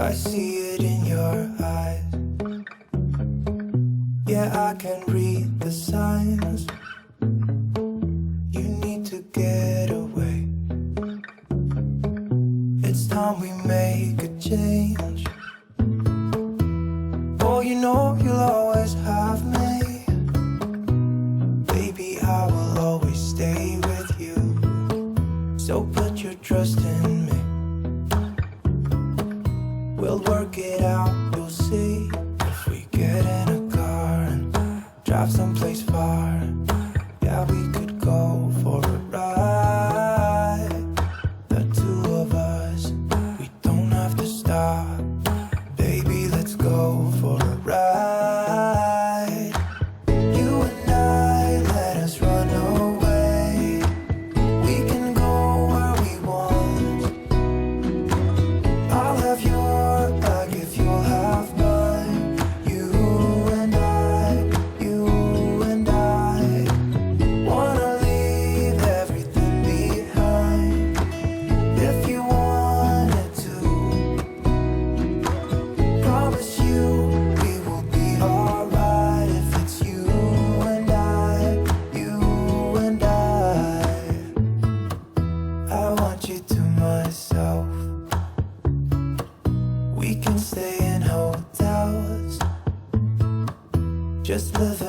I see it in your eyes. Yeah, I can read the signs. You need to get away. It's time we make a change. Oh, you know you'll always have me. Baby, I will always stay with you. So put your trust in me. We'll work it out, you'll see. If we get in a car and drive someplace far, yeah, we could go for a ride. The two of us, we don't have to stop. Baby, let's go for a ride. You and I, let us run away. We can go where we want. I'll have your back if you'll have mine. You and I wanna leave everything behind. If you wanted to, promise you we will be alright. If it's you and I want you to myself. We can stay in hotels, just live